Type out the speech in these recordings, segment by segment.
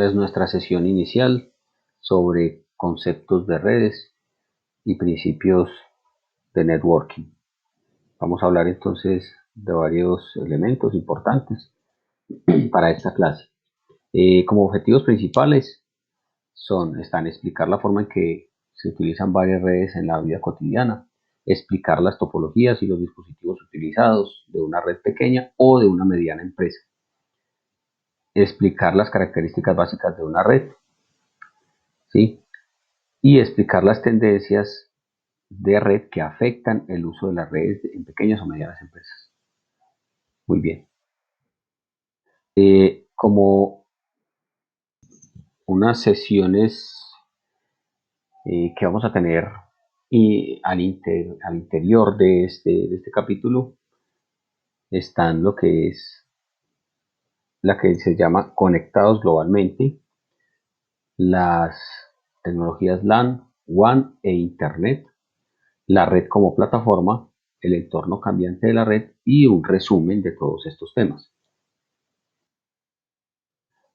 es nuestra sesión inicial sobre conceptos de redes y principios de networking. Vamos a hablar entonces de varios elementos importantes para esta clase. Como objetivos principales están explicar la forma en que se utilizan varias redes en la vida cotidiana, explicar las topologías y los dispositivos utilizados de una red pequeña o de una mediana empresa, explicar las características básicas de una red, ¿sí? Y explicar las tendencias de red que afectan el uso de las redes en pequeñas o medianas empresas. Muy bien. Como unas sesiones que vamos a tener y al interior de este capítulo están lo que es la que se llama conectados globalmente, las tecnologías LAN, WAN e Internet, la red como plataforma, el entorno cambiante de la red y un resumen de todos estos temas.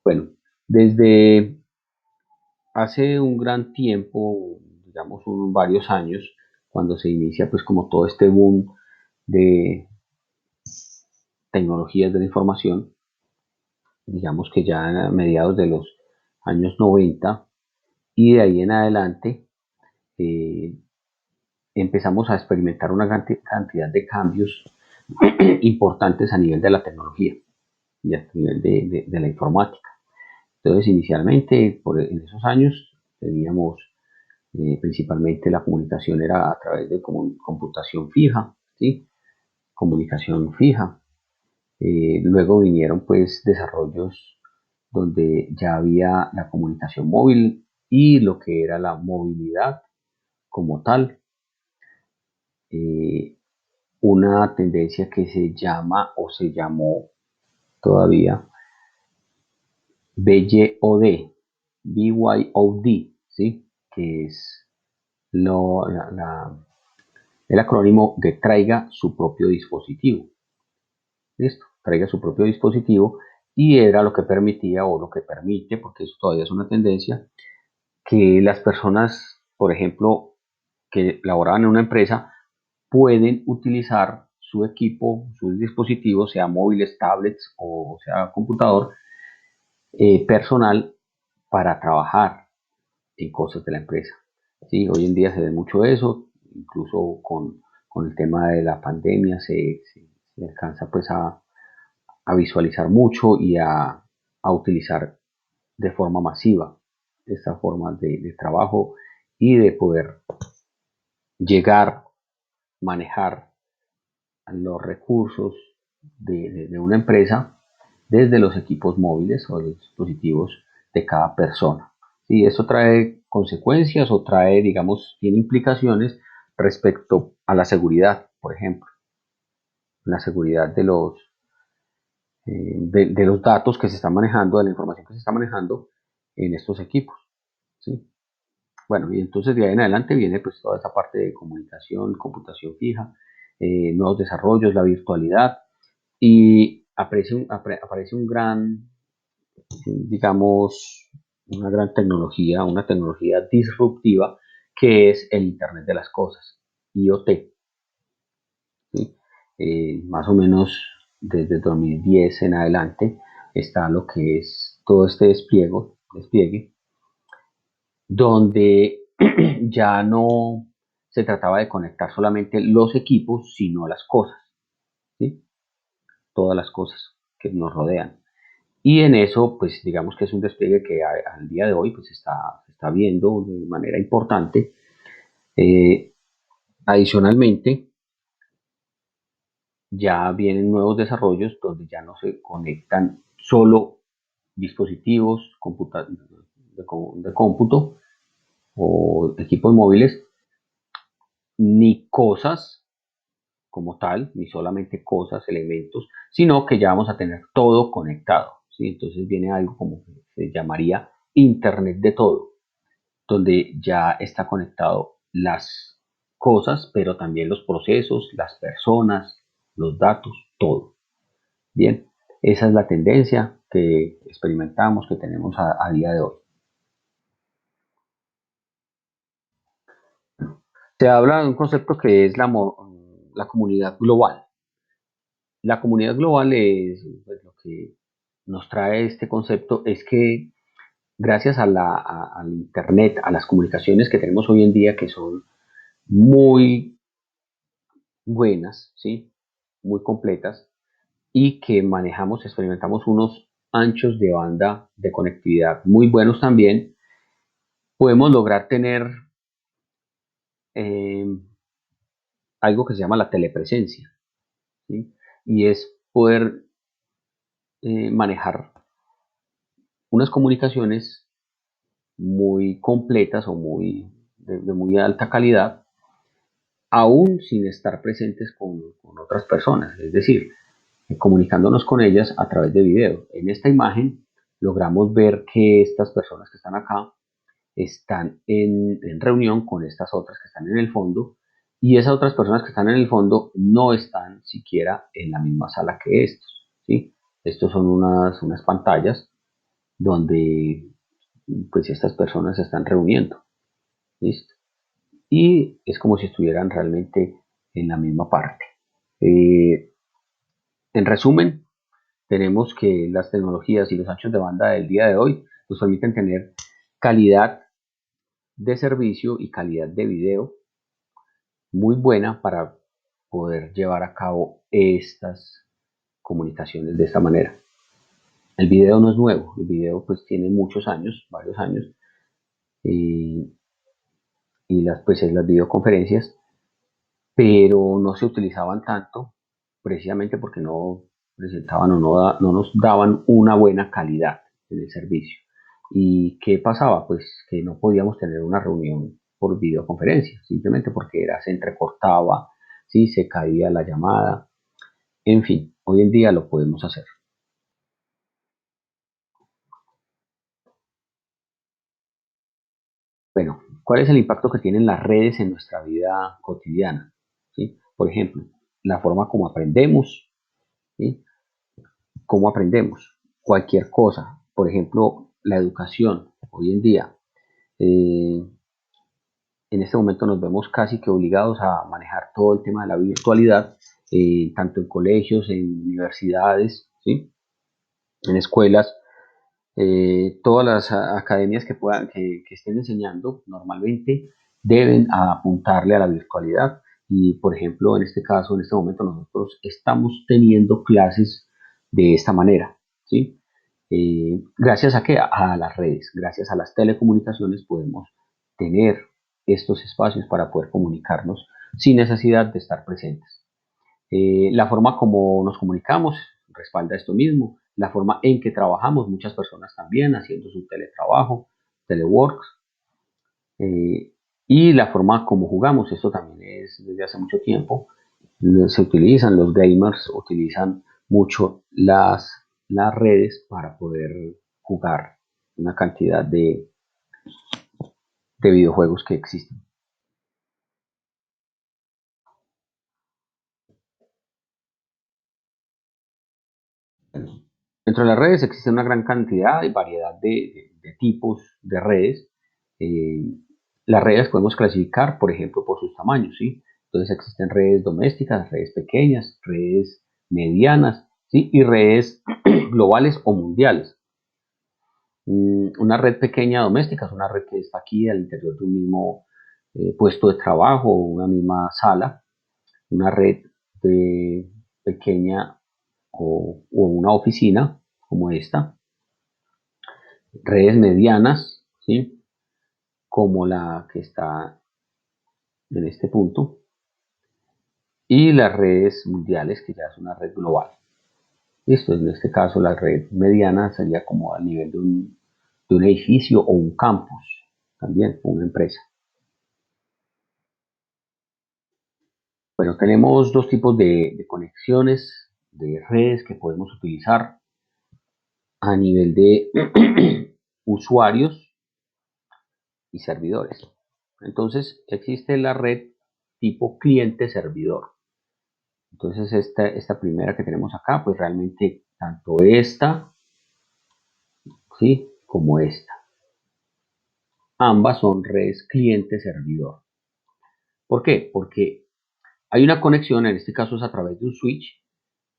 Bueno, desde hace un gran tiempo, digamos varios años, cuando se inicia pues como todo este boom de tecnologías de la información, digamos que ya a mediados de los años 90 y de ahí en adelante eh, empezamos a experimentar una cantidad de cambios importantes a nivel de la tecnología y a nivel de la informática. Entonces, inicialmente, en esos años, teníamos principalmente la comunicación era a través de computación fija, ¿sí? Comunicación fija. Luego vinieron pues desarrollos donde ya había la comunicación móvil y lo que era la movilidad como tal. Una tendencia que se llama o se llamó todavía BYOD, ¿sí? Que es el acrónimo de traiga su propio dispositivo. Listo, traiga su propio dispositivo y era lo que permitía o lo que permite, porque eso todavía es una tendencia, que las personas, por ejemplo, que laboraban en una empresa, pueden utilizar su equipo, sus dispositivos, sea móviles, tablets o sea computador personal para trabajar en cosas de la empresa. ¿Sí? Hoy en día se ve mucho eso, incluso con el tema de la pandemia se alcanza pues a visualizar mucho y a utilizar de forma masiva esta forma de trabajo y de poder llegar, manejar los recursos de una empresa desde los equipos móviles o los dispositivos de cada persona. Y eso trae consecuencias o trae, digamos, tiene implicaciones respecto a la seguridad, por ejemplo, la seguridad de los datos que se están manejando, de la información que se está manejando en estos equipos. ¿Sí? Bueno, y entonces de ahí en adelante viene pues toda esa parte de comunicación, computación fija, nuevos desarrollos, la virtualidad y aparece un gran, digamos, una tecnología disruptiva que es el Internet de las Cosas, IoT. ¿Sí? Más o menos desde 2010 en adelante está lo que es todo este despliegue donde ya no se trataba de conectar solamente los equipos, sino las cosas, ¿sí? Todas las cosas que nos rodean. Y en eso, pues digamos que es un despliegue que al día de hoy pues se está viendo de manera importante. Adicionalmente, ya vienen nuevos desarrollos donde ya no se conectan solo dispositivos de cómputo o equipos móviles, ni cosas como tal, ni solamente cosas, elementos, sino que ya vamos a tener todo conectado. ¿Sí? Entonces viene algo como que se llamaría Internet de todo, donde ya está conectado las cosas, pero también los procesos, las personas, los datos, todo. Bien, Esa es la tendencia que experimentamos, que tenemos a día de hoy. Se habla de un concepto que es la comunidad global. La comunidad global es, pues, lo que nos trae este concepto es que gracias al Internet, a las comunicaciones que tenemos hoy en día, que son muy buenas, ¿sí? Muy completas, y que manejamos, experimentamos unos anchos de banda de conectividad muy buenos también, podemos lograr tener eh, algo que se llama la telepresencia, ¿sí? Y es poder manejar unas comunicaciones muy completas o de muy alta calidad, aún sin estar presentes con otras personas, es decir, comunicándonos con ellas a través de video. En esta imagen logramos ver que estas personas que están acá están en reunión con estas otras que están en el fondo, y esas otras personas que están en el fondo no están siquiera en la misma sala que estos, ¿sí? Estos son unas pantallas donde pues estas personas se están reuniendo, ¿listo? Y es como si estuvieran realmente en la misma parte. Eh, en resumen, tenemos que las tecnologías y los anchos de banda del día de hoy nos permiten tener calidad de servicio y calidad de video muy buena para poder llevar a cabo estas comunicaciones de esta manera. El video no es nuevo, el video pues tiene muchos años, varios años, y, y las videoconferencias, pero no se utilizaban tanto precisamente porque no presentaban o no nos daban una buena calidad en el servicio. ¿Y qué pasaba? Pues que no podíamos tener una reunión por videoconferencia, simplemente porque se entrecortaba, ¿sí? Se caía la llamada, en fin, hoy en día lo podemos hacer. Bueno, ¿cuál es el impacto que tienen las redes en nuestra vida cotidiana? ¿Sí? Por ejemplo, la forma como aprendemos, ¿sí? ¿Cómo aprendemos? Cualquier cosa, por ejemplo, la educación. Hoy en día, eh, en este momento nos vemos casi que obligados a manejar todo el tema de la virtualidad, tanto en colegios, en universidades, ¿sí? En escuelas. Todas las academias que estén enseñando normalmente deben apuntarle a la virtualidad, y por ejemplo en este caso, en este momento nosotros estamos teniendo clases de esta manera, ¿sí? Gracias a qué, a las redes, gracias a las telecomunicaciones podemos tener estos espacios para poder comunicarnos sin necesidad de estar presentes. La forma como nos comunicamos respalda esto mismo. La forma en que trabajamos, muchas personas también haciendo su teletrabajo, teleworks, eh, y la forma como jugamos, esto también es desde hace mucho tiempo. Se utilizan, los gamers utilizan mucho las redes para poder jugar una cantidad de videojuegos que existen. Bueno, dentro de las redes existe una gran cantidad y variedad de tipos de redes. Eh, las redes podemos clasificar, por ejemplo, por sus tamaños, ¿sí? Entonces existen redes domésticas, redes pequeñas, redes medianas, ¿sí? Y redes globales o mundiales. Una red pequeña doméstica es una red que está aquí al interior de un mismo puesto de trabajo o una misma sala. Una red pequeña o una oficina como esta, redes medianas, ¿sí? Como la que está en este punto, y las redes mundiales, que ya es una red global. Esto, en este caso, la red mediana sería como a nivel de un edificio o un campus, también una empresa. Bueno, tenemos dos tipos de conexiones, de redes que podemos utilizar a nivel de usuarios y servidores. Entonces existe la red tipo cliente-servidor. Entonces esta primera que tenemos acá, pues realmente tanto esta, ¿sí?, como esta. Ambas son redes cliente-servidor. ¿Por qué? Porque hay una conexión, en este caso es a través de un switch,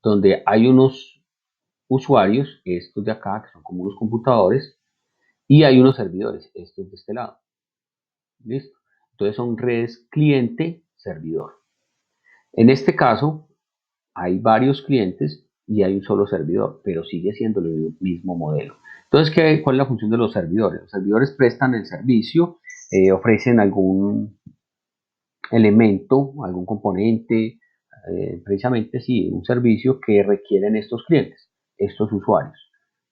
donde hay unos usuarios, estos de acá, que son como unos computadores, y hay unos servidores, estos de este lado. ¿Listo? Entonces son redes cliente-servidor. En este caso, hay varios clientes y hay un solo servidor, pero sigue siendo el mismo modelo. Entonces, ¿cuál es la función de los servidores? Los servidores prestan el servicio, ofrecen algún elemento, algún componente, precisamente sí, un servicio que requieren estos clientes, estos usuarios.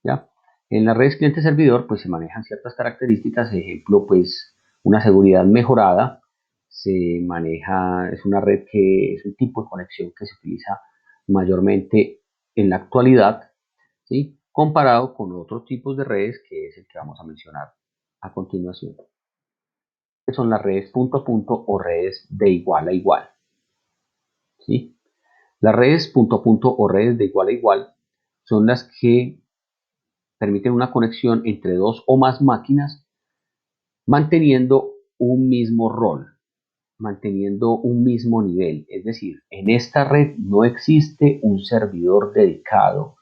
¿Ya? En las redes cliente-servidor pues se manejan ciertas características, ejemplo pues una seguridad mejorada, se maneja, es una red que es un tipo de conexión que se utiliza mayormente en la actualidad, ¿sí?, comparado con otros tipos de redes que es el que vamos a mencionar a continuación, que son las redes punto a punto o redes de igual a igual. ¿Sí? Las redes punto a punto o redes de igual a igual son las que permiten una conexión entre dos o más máquinas manteniendo un mismo rol, manteniendo un mismo nivel. Es decir, en esta red no existe un servidor dedicado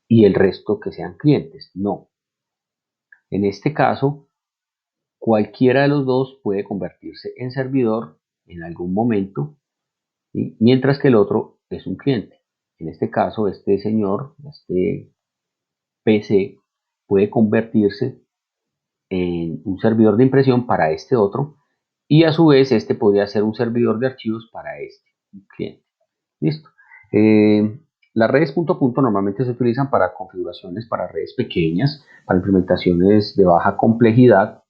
y el resto que sean clientes. No. En este caso, cualquiera de los dos puede convertirse en servidor en algún momento, ¿sí?, mientras que el otro es un cliente. En este caso, este señor, este PC, puede convertirse en un servidor de impresión para este otro y a su vez este podría ser un servidor de archivos para este cliente. Listo. Las redes punto a punto normalmente se utilizan para configuraciones para redes pequeñas, para implementaciones de baja complejidad.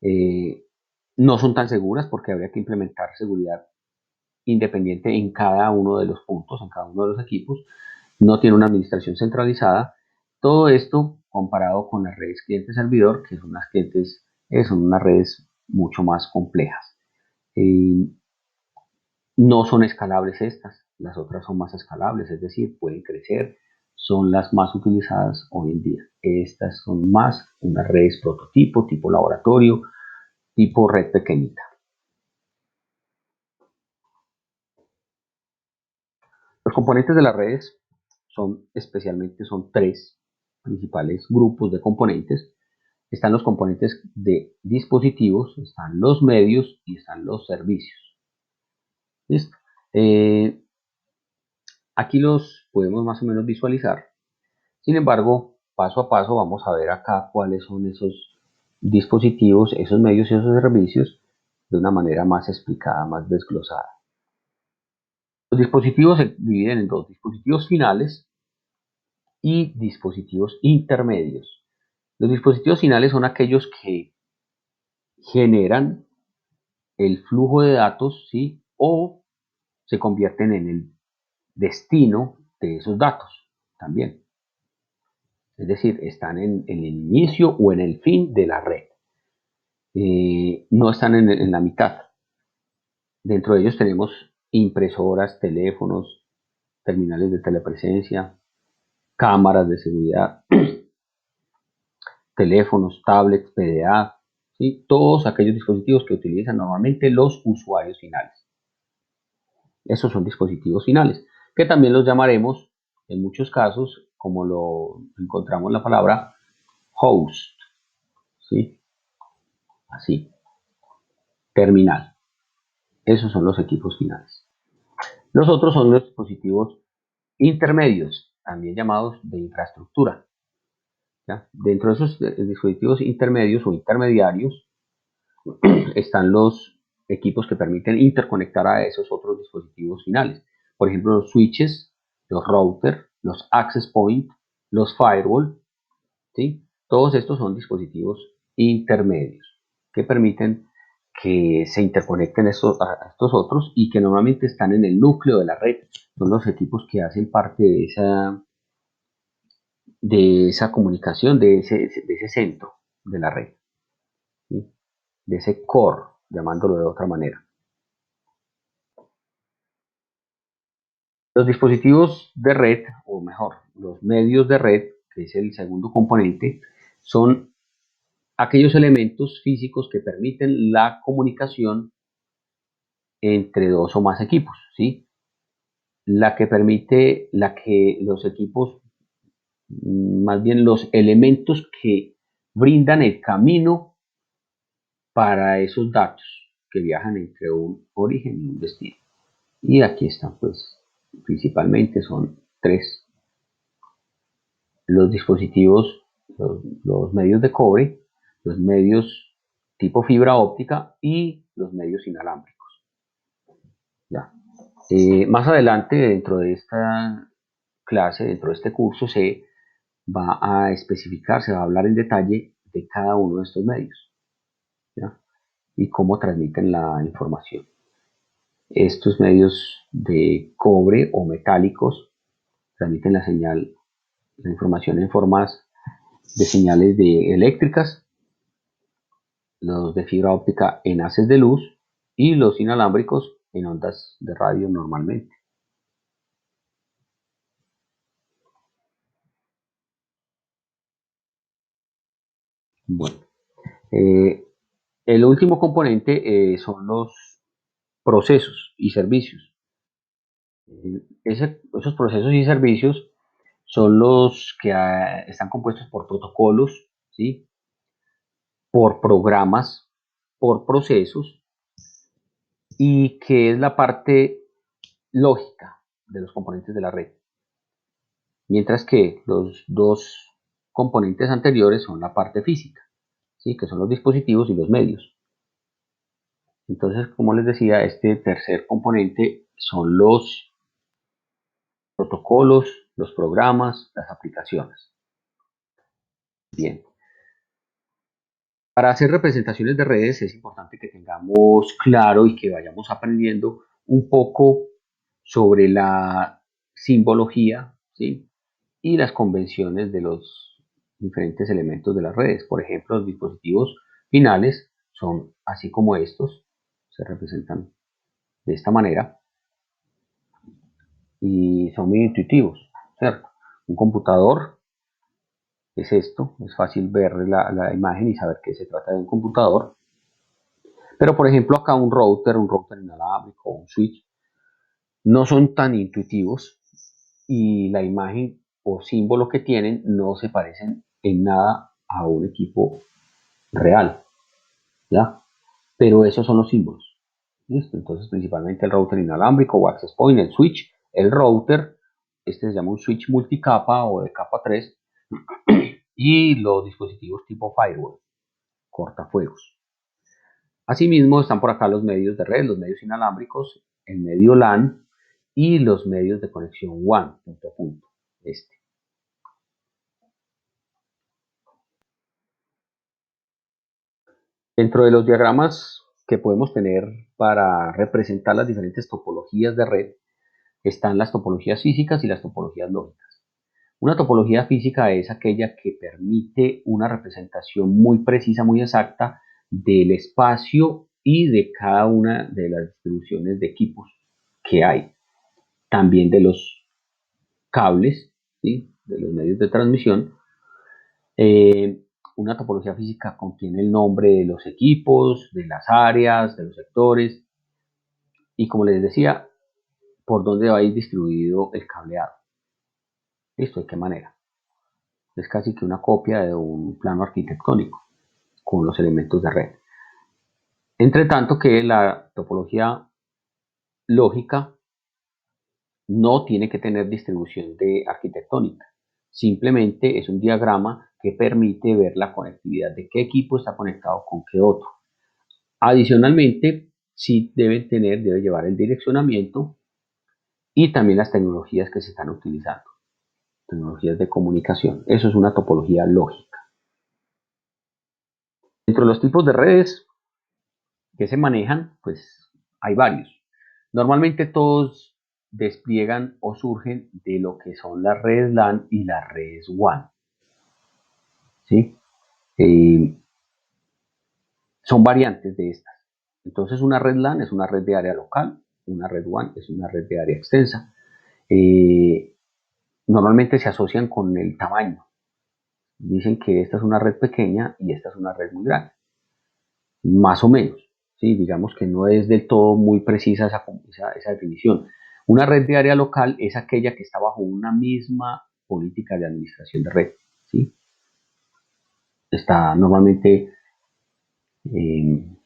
No son tan seguras porque habría que implementar seguridad independiente en cada uno de los puntos, en cada uno de los equipos. No tiene una administración centralizada. Todo esto comparado con las redes cliente-servidor, que son unas clientes, son unas redes mucho más complejas. No son escalables estas, las otras son más escalables, es decir, pueden crecer, son las más utilizadas hoy en día. Estas son más unas redes prototipo, tipo laboratorio, tipo red pequeñita. Los componentes de las redes son tres principales grupos de componentes. Están los componentes de dispositivos, están los medios y están los servicios. ¿Listo? Aquí los podemos más o menos visualizar. Sin embargo, paso a paso vamos a ver acá cuáles son esos dispositivos, esos medios y esos servicios de una manera más explicada, más desglosada. Los dispositivos se dividen en dos: dispositivos finales y dispositivos intermedios. Los dispositivos finales son aquellos que generan el flujo de datos, ¿sí?, o se convierten en el destino de esos datos también. Es decir, están en el inicio o en el fin de la red. No están en la mitad. Dentro de ellos tenemos impresoras, teléfonos, terminales de telepresencia, cámaras de seguridad, teléfonos, tablets, PDA, ¿sí?, todos aquellos dispositivos que utilizan normalmente los usuarios finales. Esos son dispositivos finales, que también los llamaremos, en muchos casos, como lo encontramos la palabra host, ¿sí?, así, terminal. Esos son los equipos finales. Los otros son los dispositivos intermedios, también llamados de infraestructura. ¿Ya? Dentro de esos dispositivos intermedios o intermediarios están los equipos que permiten interconectar a esos otros dispositivos finales. Por ejemplo, los switches, los routers, los access point, los firewall, ¿sí? Todos estos son dispositivos intermedios que permiten que se interconecten a estos otros y que normalmente están en el núcleo de la red. Son los equipos que hacen parte de esa comunicación, de ese centro de la red, ¿sí?, de ese core, llamándolo de otra manera. Los dispositivos de red, o mejor, los medios de red, que es el segundo componente, son aquellos elementos físicos que permiten la comunicación entre dos o más equipos, ¿sí? La que los equipos, más bien los elementos que brindan el camino para esos datos que viajan entre un origen y un destino. Y aquí están, pues, principalmente son tres: los dispositivos, los medios de cobre, los medios tipo fibra óptica y los medios inalámbricos. ¿Ya? Más adelante, dentro de esta clase, dentro de este curso, se va a especificar, se va a hablar en detalle de cada uno de estos medios, ¿ya? Y cómo transmiten la información. Estos medios de cobre o metálicos transmiten la señal, la información en formas de señales eléctricas, los de fibra óptica en haces de luz y los inalámbricos en ondas de radio normalmente. Bueno, eh, el último componente son los procesos y servicios. Esos procesos y servicios son los que están compuestos por protocolos, ¿sí? Por programas, por procesos, y que es la parte lógica de los componentes de la red. Mientras que los dos componentes anteriores son la parte física, ¿sí? Que son los dispositivos y los medios. Entonces, como les decía, este tercer componente son los protocolos, los programas, las aplicaciones. Bien, para hacer representaciones de redes es importante que tengamos claro y que vayamos aprendiendo un poco sobre la simbología, ¿sí? Y las convenciones de los diferentes elementos de las redes. Por ejemplo, los dispositivos finales son así como estos, se representan de esta manera y son muy intuitivos, ¿cierto? Un computador es esto, es fácil ver la imagen y saber que se trata de un computador. Pero por ejemplo acá un router inalámbrico, un switch, no son tan intuitivos y la imagen o símbolo que tienen no se parecen en nada a un equipo real, ¿ya? Pero esos son los símbolos, ¿listo? Entonces principalmente el router inalámbrico o access point, el switch, el router, este se llama un switch multicapa o de capa 3, y los dispositivos tipo firewall, cortafuegos. Asimismo, están por acá los medios de red, los medios inalámbricos, el medio LAN y los medios de conexión WAN, punto a punto. Dentro de los diagramas que podemos tener para representar las diferentes topologías de red, están las topologías físicas y las topologías lógicas. Una topología física es aquella que permite una representación muy precisa, muy exacta del espacio y de cada una de las distribuciones de equipos que hay. También de los cables, ¿sí? De los medios de transmisión. Eh, una topología física contiene el nombre de los equipos, de las áreas, de los sectores y, como les decía, por dónde va a ir distribuido el cableado. ¿Listo? ¿De qué manera? Es casi que una copia de un plano arquitectónico con los elementos de red. Entre tanto que la topología lógica no tiene que tener distribución de arquitectónica. Simplemente es un diagrama que permite ver la conectividad de qué equipo está conectado con qué otro. Adicionalmente, sí debe llevar el direccionamiento y también las tecnologías que se están utilizando, tecnologías de comunicación. Eso es una topología lógica. Dentro de los tipos de redes que se manejan, pues hay varios. Normalmente todos despliegan o surgen de lo que son las redes LAN y las redes WAN, ¿sí? Eh, Son variantes de estas. Entonces una red LAN es una red de área local, una red WAN es una red de área extensa. Normalmente se asocian con el tamaño. Dicen que esta es una red pequeña y esta es una red muy grande, más o menos. ¿Sí? Digamos que no es del todo muy precisa esa definición. Una red de área local es aquella que está bajo una misma política de administración de red. ¿Sí? Está normalmente eh,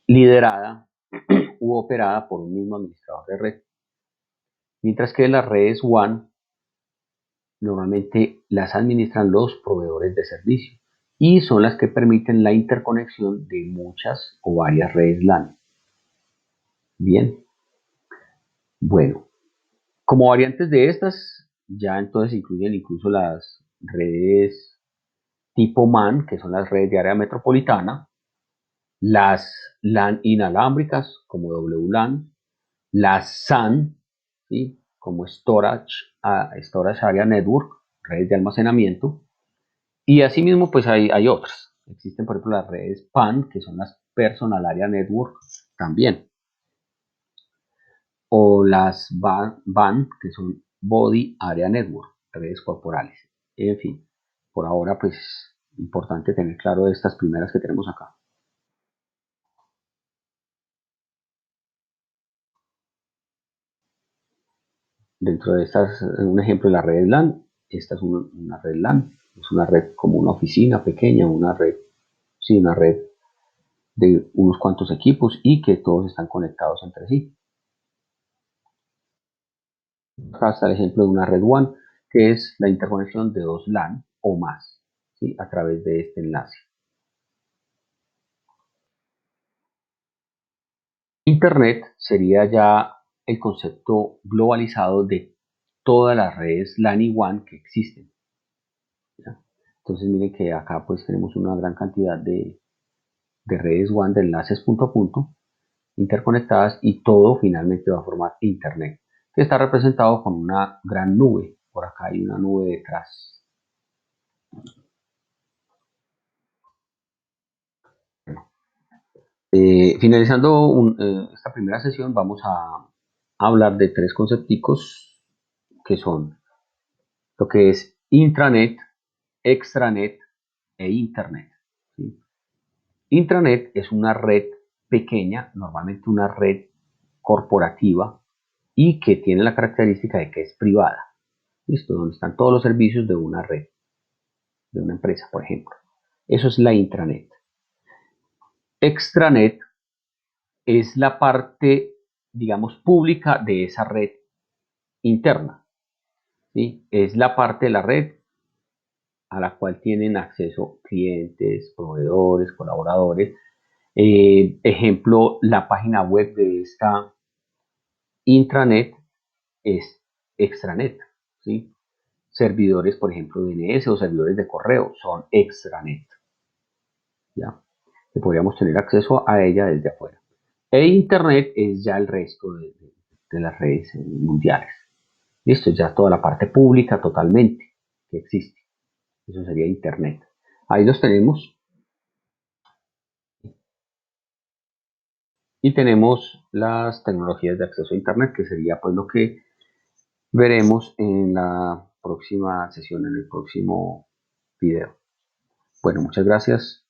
liderada u operada por un mismo administrador de red. Mientras que las redes WAN normalmente las administran los proveedores de servicio y son las que permiten la interconexión de muchas o varias redes LAN. Bien, bueno, como variantes de estas, ya entonces incluyen incluso las redes tipo MAN, que son las redes de área metropolitana, las LAN inalámbricas como WLAN, las SAN, ¿sí? Como Storage Area Network, redes de almacenamiento, y asimismo pues hay otras. Existen por ejemplo las redes PAN, que son las Personal Area Network también, o las BAN, que son Body Area Network, redes corporales. En fin, por ahora pues importante tener claro estas primeras que tenemos acá. Dentro de estas, un ejemplo de la red LAN, esta es una red LAN, es una red como una oficina pequeña, una red, sí, una red de unos cuantos equipos y que todos están conectados entre sí. Acá está el ejemplo de una red WAN, que es la interconexión de dos LAN o más, ¿sí? A través de este enlace. Internet sería ya el concepto globalizado de todas las redes LAN y WAN que existen. ¿Ya? Entonces miren que acá pues tenemos una gran cantidad de redes WAN, de enlaces punto a punto, interconectadas y todo finalmente va a formar Internet, que está representado con una gran nube. Por acá hay una nube detrás. Finalizando esta primera sesión, vamos a hablar de tres concepticos que son lo que es intranet, extranet e internet. ¿Sí? Intranet es una red pequeña, normalmente una red corporativa y que tiene la característica de que es privada. ¿Listo? Donde están todos los servicios de una red, de una empresa, por ejemplo. Eso es la intranet. Extranet es la parte, digamos, pública de esa red interna. ¿Sí? Es la parte de la red a la cual tienen acceso clientes, proveedores, colaboradores. Ejemplo, la página web de esta intranet es extranet. ¿Sí? Servidores, por ejemplo, DNS o servidores de correo son extranet. ¿Ya? Que podríamos tener acceso a ella desde afuera. E Internet es ya el resto de las redes mundiales. Listo, ya toda la parte pública totalmente que existe. Eso sería Internet. Ahí los tenemos. Y tenemos las tecnologías de acceso a Internet, que sería pues lo que veremos en la próxima sesión, en el próximo video. Bueno, muchas gracias.